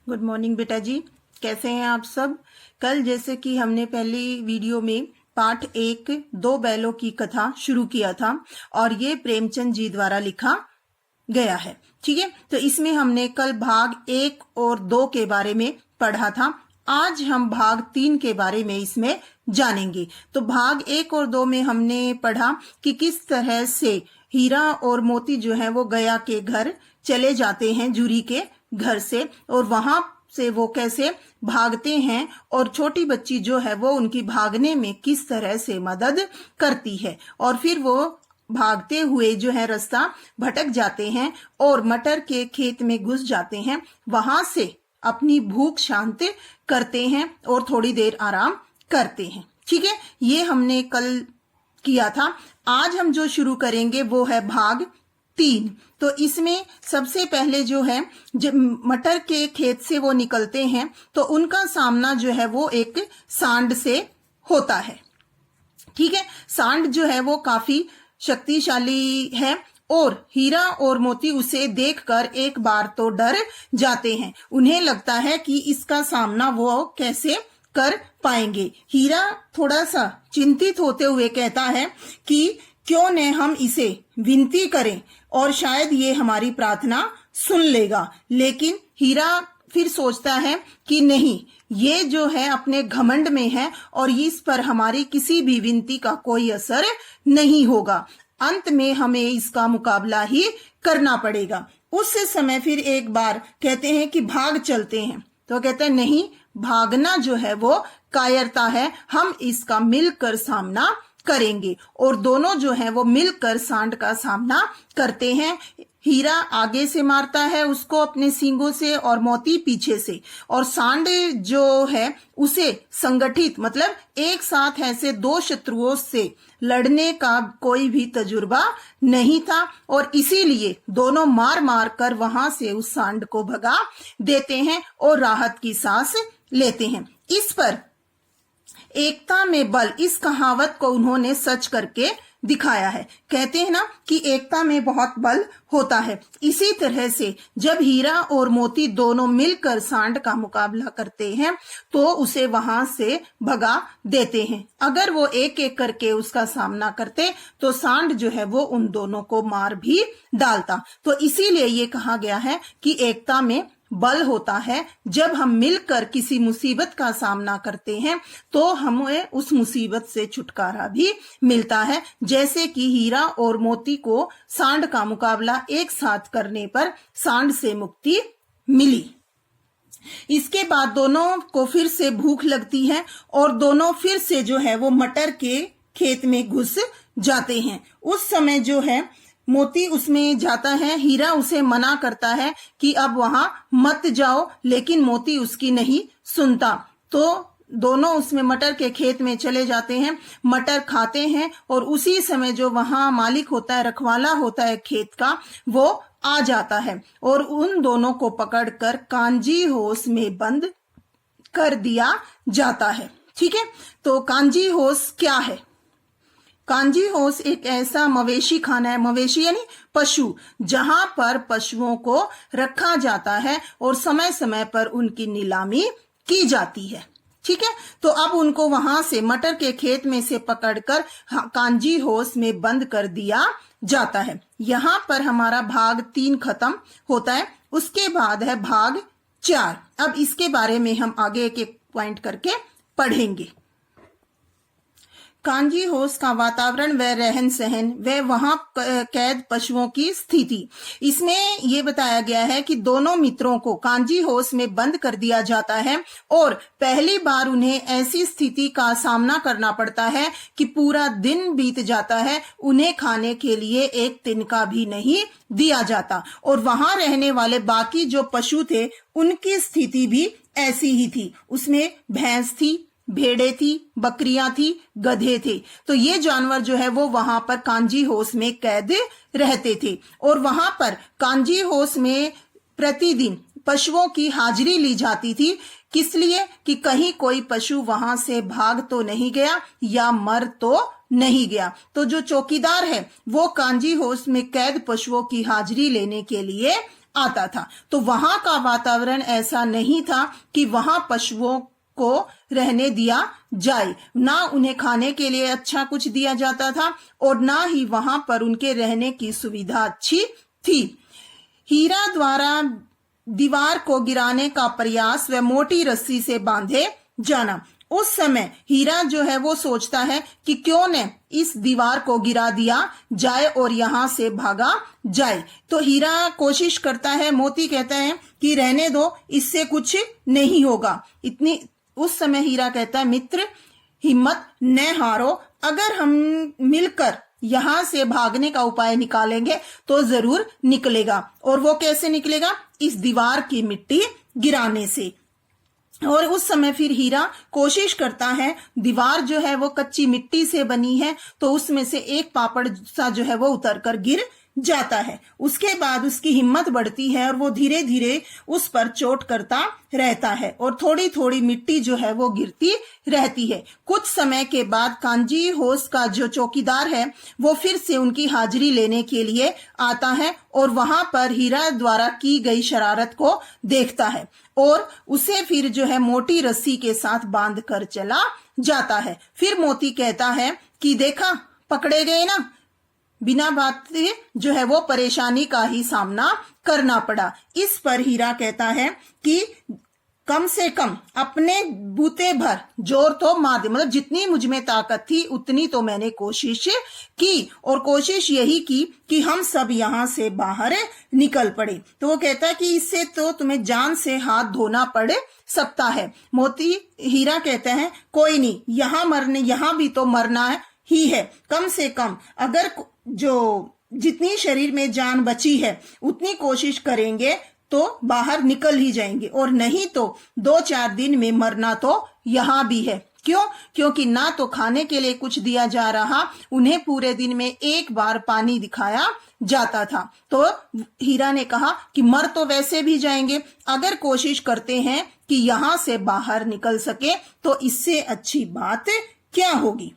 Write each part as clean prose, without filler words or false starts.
Good morning बेटा जी, कैसे हैं आप सब। कल जैसे कि हमने पहली वीडियो में पाठ 1 दो बैलों की कथा शुरू किया था और ये प्रेमचंद जी द्वारा लिखा गया है। ठीक है, तो इसमें हमने कल भाग 1 और 2 के बारे में पढ़ा था। आज हम भाग 3 के बारे में इसमें जानेंगे। तो भाग 1 और 2 में हमने पढ़ा कि किस तरह से हीरा और मोती जो है वो गया के घर चले जाते हैं, जूरी के घर से, और वहां से वो कैसे भागते हैं और छोटी बच्ची जो है वो उनकी भागने में किस तरह से मदद करती है, और फिर वो भागते हुए जो है रास्ता भटक जाते हैं और मटर के खेत में घुस जाते हैं। वहां से अपनी भूख शांत करते हैं और थोड़ी देर आराम करते हैं। ठीक है, ये हमने कल किया था। आज हम जो शुरू करेंगे वो है भाग 3। तो इसमें सबसे पहले जो है, जब मटर के खेत से वो निकलते हैं तो उनका सामना जो है वो एक सांड से होता है। ठीक है, सांड जो है वो काफी शक्तिशाली है और हीरा और मोती उसे देखकर एक बार तो डर जाते हैं। उन्हें लगता है कि इसका सामना वो कैसे कर पाएंगे। हीरा थोड़ा सा चिंतित होते हुए कहता है कि क्यों न हम इसे विनती करें और शायद ये हमारी प्रार्थना सुन लेगा। लेकिन हीरा फिर सोचता है कि नहीं, ये जो है अपने घमंड में है और इस पर हमारी किसी भी विनती का कोई असर नहीं होगा। अंत में हमें इसका मुकाबला ही करना पड़ेगा। उस समय फिर एक बार कहते हैं कि भाग चलते हैं, तो कहते हैं नहीं, भागना जो है वो कायरता है, हम इसका मिलकर सामना करेंगे। और दोनों जो है वो मिलकर सांड का सामना करते हैं। हीरा आगे से मारता है उसको अपने सींगों से और मोती पीछे से, और सांड जो है उसे संगठित मतलब एक साथ ऐसे दो शत्रुओं से लड़ने का कोई भी तजुर्बा नहीं था, और इसीलिए दोनों मार मार कर वहां से उस सांड को भगा देते हैं और राहत की सांस लेते हैं। इस पर एकता में बल, इस कहावत को उन्होंने सच करके दिखाया है। कहते हैं ना कि एकता में बहुत बल होता है। इसी तरह से जब हीरा और मोती दोनों मिलकर सांड का मुकाबला करते हैं तो उसे वहां से भगा देते हैं। अगर वो एक एक करके उसका सामना करते तो सांड जो है वो उन दोनों को मार भी डालता। तो इसीलिए ये कहा गया है कि एकता में बल होता है। जब हम मिलकर किसी मुसीबत का सामना करते हैं तो हमें उस मुसीबत से छुटकारा भी मिलता है। जैसे कि हीरा और मोती को सांड का मुकाबला एक साथ करने पर सांड से मुक्ति मिली। इसके बाद दोनों को फिर से भूख लगती है और दोनों फिर से जो है वो मटर के खेत में घुस जाते हैं। उस समय जो है मोती उसमें जाता है, हीरा उसे मना करता है कि अब वहां मत जाओ, लेकिन मोती उसकी नहीं सुनता। तो दोनों उसमें मटर के खेत में चले जाते हैं, मटर खाते हैं, और उसी समय जो वहां मालिक होता है, रखवाला होता है खेत का, वो आ जाता है और उन दोनों को पकड़कर कांजी होस में बंद कर दिया जाता है। ठीक है, तो कांजी होस क्या है? कांजी होस एक ऐसा मवेशी खाना है, मवेशी यानी पशु, जहां पर पशुओं को रखा जाता है और समय समय पर उनकी नीलामी की जाती है। ठीक है, तो अब उनको वहां से मटर के खेत में से पकड़कर कांजी होस में बंद कर दिया जाता है। यहां पर हमारा भाग 3 खत्म होता है। उसके बाद है भाग 4। अब इसके बारे में हम आगे एक एक पॉइंट करके पढ़ेंगे। कांजी होस का वातावरण व रहन सहन व वहां कैद पशुओं की स्थिति। इसमें यह बताया गया है कि दोनों मित्रों को कांजी होस में बंद कर दिया जाता है और पहली बार उन्हें ऐसी स्थिति का सामना करना पड़ता है कि पूरा दिन बीत जाता है, उन्हें खाने के लिए एक तिनका भी नहीं दिया जाता। और वहां रहने वाले बाकी जो पशु थे उनकी स्थिति भी ऐसी ही थी। उसमें भैंस थी, भेड़े थी, बकरियां थी, गधे थे। तो ये जानवर जो है वो वहां पर कांजी होस में कैद रहते थे और वहां पर कांजी होस में प्रतिदिन पशुओं की हाजिरी ली जाती थी। किस लिए? कि कहीं कोई पशु वहां से भाग तो नहीं गया या मर तो नहीं गया। तो जो चौकीदार है वो कांजी होस में कैद पशुओं की हाजिरी लेने के लिए आता था। तो वहां का वातावरण ऐसा नहीं था कि वहां पशुओं को रहने दिया जाए, ना उन्हें खाने के लिए अच्छा कुछ दिया जाता था और ना ही वहां पर उनके रहने की सुविधा अच्छी थी। हीरा द्वारा दीवार को गिराने का प्रयास व मोटी रस्सी से बांधे जाना। उस समय हीरा जो है वो सोचता है कि क्यों न इस दीवार को गिरा दिया जाए और यहां से भागा जाए। तो हीरा कोशिश करता है, मोती कहता है कि रहने दो, इससे कुछ नहीं होगा। उस समय हीरा कहता है, मित्र हिम्मत न हारो, अगर हम मिलकर यहां से भागने का उपाय निकालेंगे तो जरूर निकलेगा। और वो कैसे निकलेगा? इस दीवार की मिट्टी गिराने से। और उस समय फिर हीरा कोशिश करता है, दीवार जो है वो कच्ची मिट्टी से बनी है, तो उसमें से एक पापड़ सा जो है वो उतरकर गिर जाता है। उसके बाद उसकी हिम्मत बढ़ती है और वो धीरे धीरे उस पर चोट करता रहता है और थोड़ी थोड़ी मिट्टी जो है वो गिरती रहती है। कुछ समय के बाद कांजी होस का जो चौकीदार है वो फिर से उनकी हाजिरी लेने के लिए आता है और वहां पर हीरा द्वारा की गई शरारत को देखता है और उसे फिर जो है मोटी रस्सी के साथ बांध कर चला जाता है। फिर मोती कहता है कि देखा, पकड़े गए ना। बिना बात जो है वो परेशानी का ही सामना करना पड़ा। इस पर हीरा कहता है कि कम से कम अपने बूते भर जोर तो मार दे, मतलब जितनी मुझ में ताकत थी उतनी तो मैंने कोशिश की और कोशिश यही की कि हम सब यहाँ से बाहर निकल पड़े। तो वो कहता है कि इससे तो तुम्हें जान से हाथ धोना पड़ सकता है। हीरा कहते हैं कोई नहीं, यहाँ भी तो मरना ही है। कम से कम अगर जो जितनी शरीर में जान बची है उतनी कोशिश करेंगे तो बाहर निकल ही जाएंगे, और नहीं तो 2-4 दिन में मरना तो यहाँ भी है। क्यों? क्योंकि ना तो खाने के लिए कुछ दिया जा रहा, उन्हें पूरे दिन में एक बार पानी दिखाया जाता था। तो हीरा ने कहा कि मर तो वैसे भी जाएंगे, अगर कोशिश करते हैं कि यहां से बाहर निकल सके तो इससे अच्छी बात क्या होगी।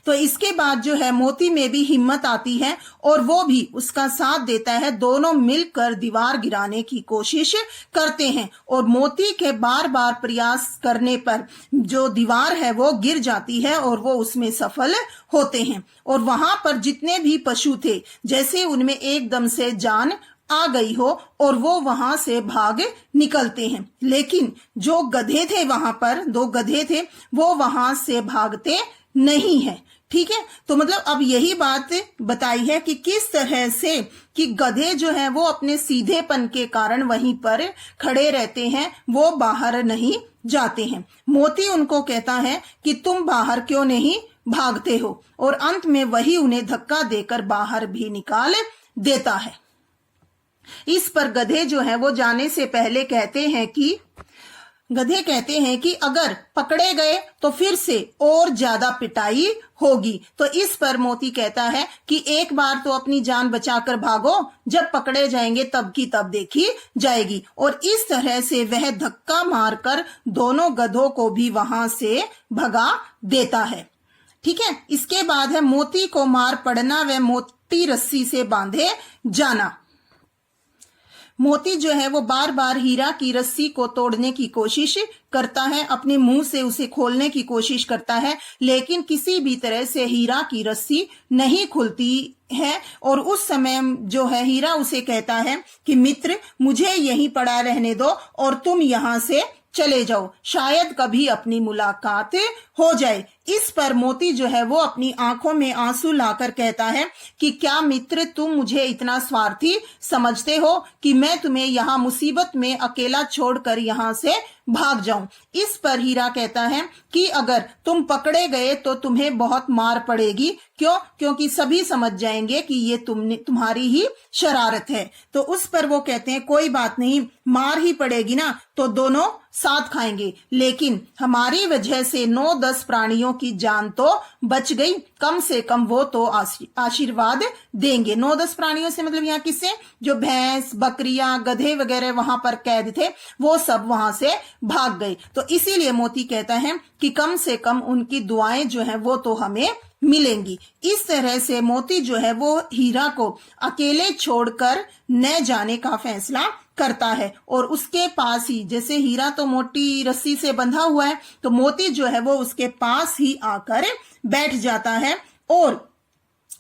तो इसके बाद जो है मोती में भी हिम्मत आती है और वो भी उसका साथ देता है। दोनों मिलकर दीवार गिराने की कोशिश करते हैं और मोती के बार बार प्रयास करने पर जो दीवार है वो गिर जाती है और वो उसमें सफल होते हैं। और वहां पर जितने भी पशु थे, जैसे उनमें एकदम से जान आ गई हो और वो वहां से भाग निकलते हैं। लेकिन जो गधे थे, वहां पर 2 गधे थे, वो वहां से भागते नहीं है। ठीक है, तो मतलब अब यही बात बताई है कि किस तरह से कि गधे जो है वो अपने सीधेपन के कारण वहीं पर खड़े रहते हैं, वो बाहर नहीं जाते हैं। मोती उनको कहता है कि तुम बाहर क्यों नहीं भागते हो, और अंत में वही उन्हें धक्का देकर बाहर भी निकाल देता है। इस पर गधे जो है वो जाने से पहले कहते हैं कि अगर पकड़े गए तो फिर से और ज्यादा पिटाई होगी। तो इस पर मोती कहता है कि एक बार तो अपनी जान बचाकर भागो, जब पकड़े जाएंगे तब की तब देखी जाएगी। और इस तरह से वह धक्का मारकर दोनों गधों को भी वहां से भगा देता है। ठीक है, इसके बाद है मोती को मार पड़ना व मोटी रस्सी से बांधे जाना। मोती जो है वो बार बार हीरा की रस्सी को तोड़ने की कोशिश करता है, अपने मुंह से उसे खोलने की कोशिश करता है, लेकिन किसी भी तरह से हीरा की रस्सी नहीं खुलती है। और उस समय जो है हीरा उसे कहता है कि मित्र, मुझे यहीं पड़ा रहने दो और तुम यहां से चले जाओ, शायद कभी अपनी मुलाकात हो जाए। इस पर मोती जो है वो अपनी आंखों में आंसू लाकर कहता है कि क्या मित्र, तुम मुझे इतना स्वार्थी समझते हो कि मैं तुम्हें यहाँ मुसीबत में अकेला छोड़कर यहाँ से भाग जाऊं। इस पर हीरा कहता है कि अगर तुम पकड़े गए तो तुम्हें बहुत मार पड़ेगी। क्यों? क्योंकि सभी समझ जाएंगे कि ये तुम्हारी ही शरारत है। तो उस पर वो कहते हैं कोई बात नहीं, मार ही पड़ेगी ना तो दोनों साथ खाएंगे, लेकिन हमारी वजह से 9-10 प्राणियों की जान तो बच गई, कम से कम वो तो आशीर्वाद देंगे। 9-10 प्राणियों से मतलब यहाँ किससे? जो भैंस, बकरियां, गधे वगैरह वहां पर कैद थे, वो सब वहां से भाग गए। तो इसीलिए मोती कहता है कि कम से कम उनकी दुआएं जो है वो तो हमें मिलेंगी। इस तरह से मोती जो है वो हीरा को अकेले छोड़कर न जाने का फैसला करता है और उसके पास ही, जैसे हीरा तो मोटी रस्सी से बंधा हुआ है, तो मोती जो है वो उसके पास ही आकर बैठ जाता है। और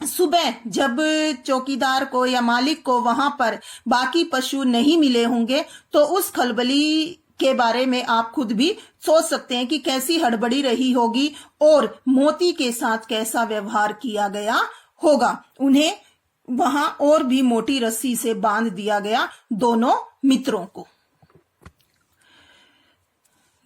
सुबह जब चौकीदार को या मालिक को वहां पर बाकी पशु नहीं मिले होंगे तो उस खलबली के बारे में आप खुद भी सोच सकते हैं कि कैसी हड़बड़ी रही होगी और मोती के साथ कैसा व्यवहार किया गया होगा। उन्हें वहां और भी मोटी रस्सी से बांध दिया गया, दोनों मित्रों को।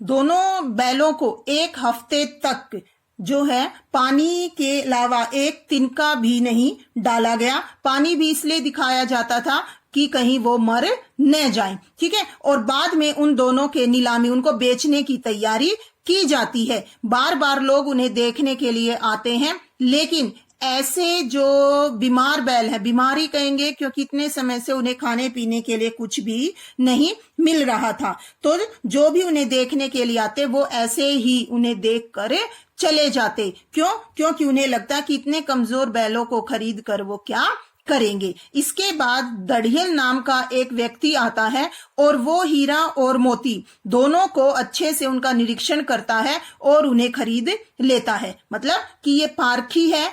दोनों बैलों को एक हफ्ते तक जो है पानी के अलावा एक तिनका भी नहीं डाला गया। पानी भी इसलिए दिखाया जाता था कि कहीं वो मर न जाएं, ठीक है। और बाद में उन दोनों के नीलामी, उनको बेचने की तैयारी की जाती है। बार बार लोग उन्हें देखने के लिए आते हैं, लेकिन ऐसे जो बीमार बैल हैं, बीमारी कहेंगे क्योंकि इतने समय से उन्हें खाने पीने के लिए कुछ भी नहीं मिल रहा था, तो जो भी उन्हें देखने के लिए आते वो ऐसे ही उन्हें देख कर चले जाते। क्यों? क्योंकि उन्हें लगता कि इतने कमजोर बैलों को खरीद कर वो क्या करेंगे। इसके बाद दड़ियल नाम का एक व्यक्ति आता है और वो हीरा और मोती दोनों को अच्छे से उनका निरीक्षण करता है और उन्हें खरीद लेता है। मतलब कि ये पारखी है,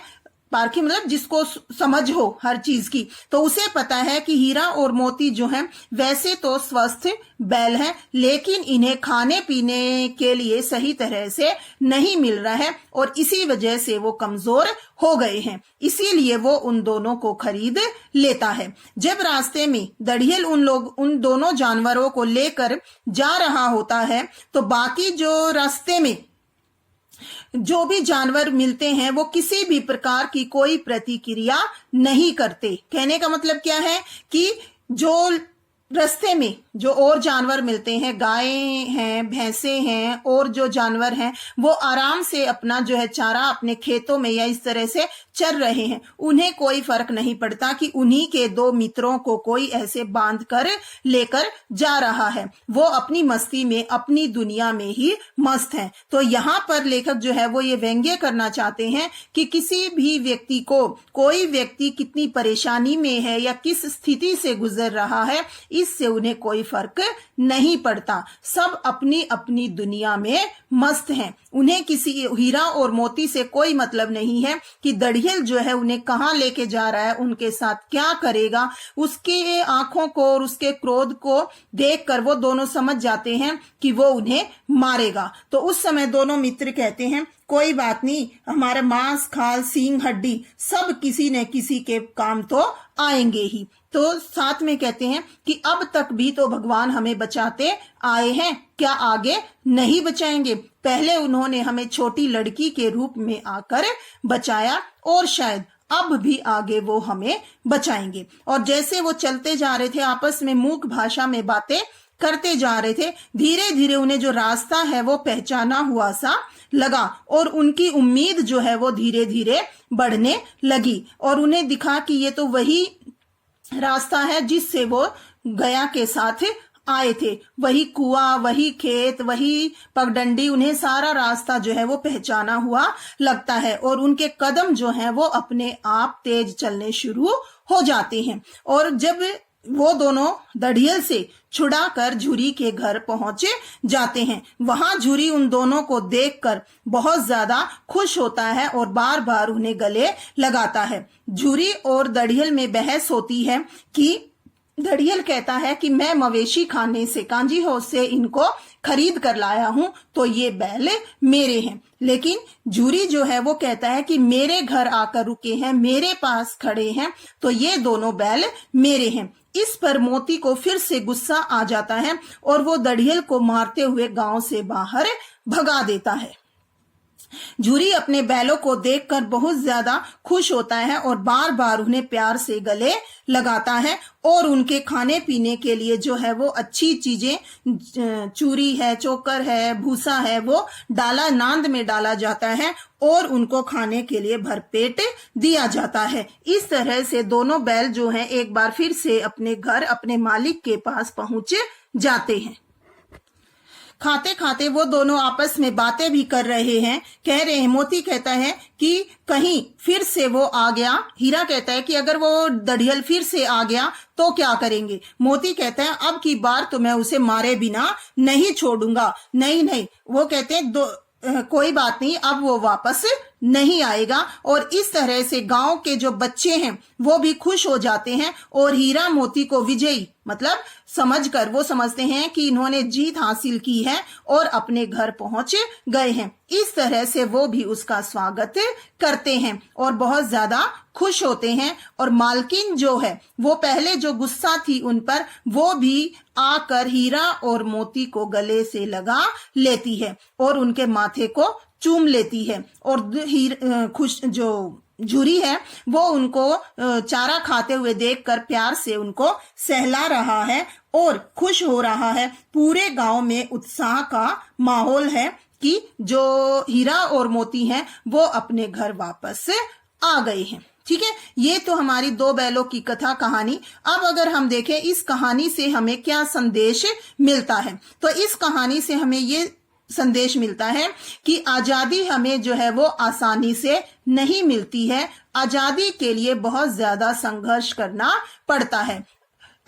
पारखी मतलब जिसको समझ हो हर चीज की, तो उसे पता है कि हीरा और मोती जो हैं वैसे तो स्वस्थ बैल हैं, लेकिन इन्हें खाने पीने के लिए सही तरह से नहीं मिल रहा है और इसी वजह से वो कमजोर हो गए हैं। इसीलिए वो उन दोनों को खरीद लेता है। जब रास्ते में दड़ियल उन दोनों जानवरों को लेकर जा रहा होता है तो बाकी जो रास्ते में जो भी जानवर मिलते हैं वो किसी भी प्रकार की कोई प्रतिक्रिया नहीं करते। कहने का मतलब क्या है कि जो रास्ते में जो और जानवर मिलते हैं, गाय हैं, भैंसे हैं और जो जानवर हैं, वो आराम से अपना जो है चारा अपने खेतों में या इस तरह से चर रहे हैं। उन्हें कोई फर्क नहीं पड़ता कि उन्हीं के दो मित्रों को कोई ऐसे बांध कर लेकर जा रहा है। वो अपनी मस्ती में, अपनी दुनिया में ही मस्त हैं। तो यहाँ पर लेखक जो है वो ये व्यंग्य करना चाहते हैं कि किसी भी व्यक्ति को, कोई व्यक्ति कितनी परेशानी में है या किस स्थिति से गुजर रहा है, इससे उन्हें कोई फर्क नहीं पड़ता। सब अपनी अपनी दुनिया में मस्त हैं। उन्हें किसी हीरा और मोती से कोई मतलब नहीं है कि दड़ियल जो है उन्हें कहाँ लेके जा रहा है, उनके साथ क्या करेगा। उसके आंखों को और उसके क्रोध को देखकर वो दोनों समझ जाते हैं कि वो उन्हें मारेगा। तो उस समय दोनों मित्र कहते हैं कोई बात नहीं, हमारा मांस, खाल, सींग, हड्डी सब किसी न किसी के काम तो आएंगे ही। तो साथ में कहते हैं कि अब तक भी तो भगवान हमें बचाते आए हैं, क्या आगे नहीं बचाएंगे। पहले उन्होंने हमें छोटी लड़की के रूप में आकर बचाया और शायद अब भी आगे वो हमें बचाएंगे। और जैसे वो चलते जा रहे थे, आपस में मूक भाषा में बातें करते जा रहे थे, धीरे धीरे उन्हें जो रास्ता है वो पहचाना हुआ सा लगा और उनकी उम्मीद जो है वो धीरे धीरे बढ़ने लगी और उन्हें दिखा कि ये तो वही रास्ता है जिससे वो गया के साथ आए थे। वही कुआं, वही खेत, वही पगडंडी, उन्हें सारा रास्ता जो है वो पहचाना हुआ लगता है और उनके कदम जो हैं वो अपने आप तेज चलने शुरू हो जाते हैं। और जब वो दोनों दड़ियल से छुड़ाकर झुरी के घर पहुंचे जाते हैं, वहां झुरी उन दोनों को देखकर बहुत ज्यादा खुश होता है और बार बार उन्हें गले लगाता है। झुरी और दड़ियल में बहस होती है कि दड़ियल कहता है कि मैं मवेशी खाने से, कांजी हाउस से इनको खरीद कर लाया हूं तो ये बैल मेरे हैं। लेकिन झुरी जो है वो कहता है कि मेरे घर आकर रुके हैं, मेरे पास खड़े हैं, तो ये दोनों बैल मेरे हैं। इस पर मोती को फिर से गुस्सा आ जाता है और वो दड़ियल को मारते हुए गांव से बाहर भगा देता है। झुरी अपने बैलों को देखकर बहुत ज्यादा खुश होता है और बार बार उन्हें प्यार से गले लगाता है और उनके खाने पीने के लिए जो है वो अच्छी चीजें, चूरी है, चोकर है, भूसा है, वो डाला नांद में डाला जाता है और उनको खाने के लिए भरपेट दिया जाता है। इस तरह से दोनों बैल जो हैं एक बार फिर से अपने घर, अपने मालिक के पास पहुंच जाते हैं। खाते खाते वो दोनों आपस में बातें भी कर रहे हैं, कह रहे हैं। मोती कहता है कि कहीं फिर से वो आ गया। हीरा कहता है कि अगर वो दढ़ियल फिर से आ गया तो क्या करेंगे। मोती कहता है अब की बार तो मैं उसे मारे बिना नहीं छोड़ूंगा। नहीं नहीं, वो कहते हैं कोई बात नहीं, अब वो वापस नहीं आएगा। और इस तरह से गांव के जो बच्चे हैं वो भी खुश हो जाते हैं और हीरा मोती को विजयी मतलब समझकर वो समझते हैं कि इन्होंने जीत हासिल की है और अपने घर पहुंच गए हैं। इस तरह से वो भी उसका स्वागत करते हैं और बहुत ज्यादा खुश होते हैं। और मालकिन जो है वो पहले जो गुस्सा थी उन पर, वो भी आकर हीरा और मोती को गले से लगा लेती है और उनके माथे को चूम लेती है। और खुश जो झुरी है वो उनको चारा खाते हुए देखकर प्यार से उनको सहला रहा है और खुश हो रहा है। पूरे गांव में उत्साह का माहौल है कि जो हीरा और मोती हैं वो अपने घर वापस आ गए हैं। ठीक है, ये तो हमारी दो बैलों की कथा कहानी। अब अगर हम देखें इस कहानी से हमें क्या संदेश मिलता है, तो इस कहानी से हमें ये संदेश मिलता है कि आजादी हमें जो है वो आसानी से नहीं मिलती है। आजादी के लिए बहुत ज्यादा संघर्ष करना पड़ता है।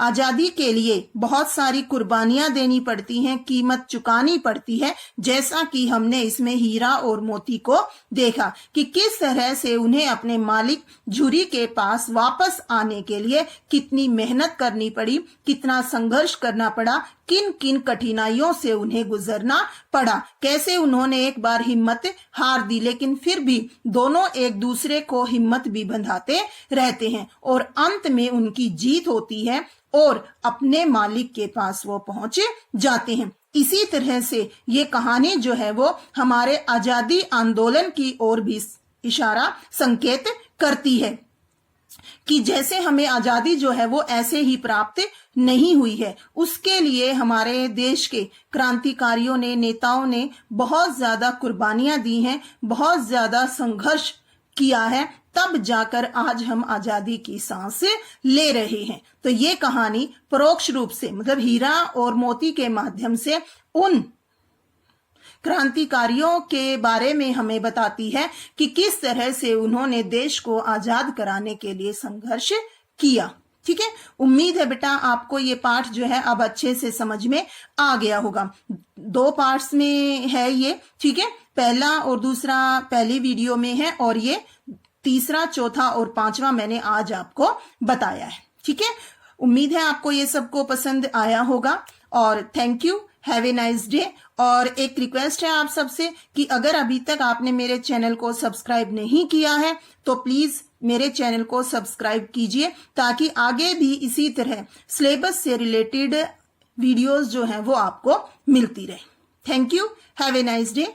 आजादी के लिए बहुत सारी कुर्बानियां देनी पड़ती हैं, कीमत चुकानी पड़ती है। जैसा कि हमने इसमें हीरा और मोती को देखा कि किस तरह से उन्हें अपने मालिक झुरी के पास वापस आने के लिए कितनी मेहनत करनी पड़ी, कितना संघर्ष करना पड़ा, किन किन कठिनाइयों से उन्हें गुजरना पड़ा, कैसे उन्होंने एक बार हिम्मत हार दी लेकिन फिर भी दोनों एक दूसरे को हिम्मत भी बंधाते रहते हैं और अंत में उनकी जीत होती है और अपने मालिक के पास वो पहुंच जाते हैं। इसी तरह से ये कहानी जो है वो हमारे आजादी आंदोलन की ओर भी इशारा संकेत करती है कि जैसे हमें आजादी जो है वो ऐसे ही प्राप्त नहीं हुई है। उसके लिए हमारे देश के क्रांतिकारियों ने, नेताओं ने बहुत ज्यादा कुर्बानियां दी हैं, बहुत ज्यादा संघर्ष किया है, तब जाकर आज हम आजादी की सांस ले रहे हैं। तो ये कहानी परोक्ष रूप से मतलब हीरा और मोती के माध्यम से उन क्रांतिकारियों के बारे में हमें बताती है कि किस तरह से उन्होंने देश को आजाद कराने के लिए संघर्ष किया। ठीक है, उम्मीद है बेटा आपको ये पाठ जो है अब अच्छे से समझ में आ गया होगा। 2 पार्ट्स में है ये। ठीक है, पहला और दूसरा पहली वीडियो में है और ये तीसरा, चौथा और 5वां मैंने आज आपको बताया है। ठीक है, उम्मीद है आपको ये सबको पसंद आया होगा और thank you, have a nice day. और एक रिक्वेस्ट है आप सबसे कि अगर अभी तक आपने मेरे चैनल को सब्सक्राइब नहीं किया है तो प्लीज मेरे चैनल को सब्सक्राइब कीजिए ताकि आगे भी इसी तरह सिलेबस से रिलेटेड वीडियोस जो हैं वो आपको मिलती रहे। Thank you, have a nice day.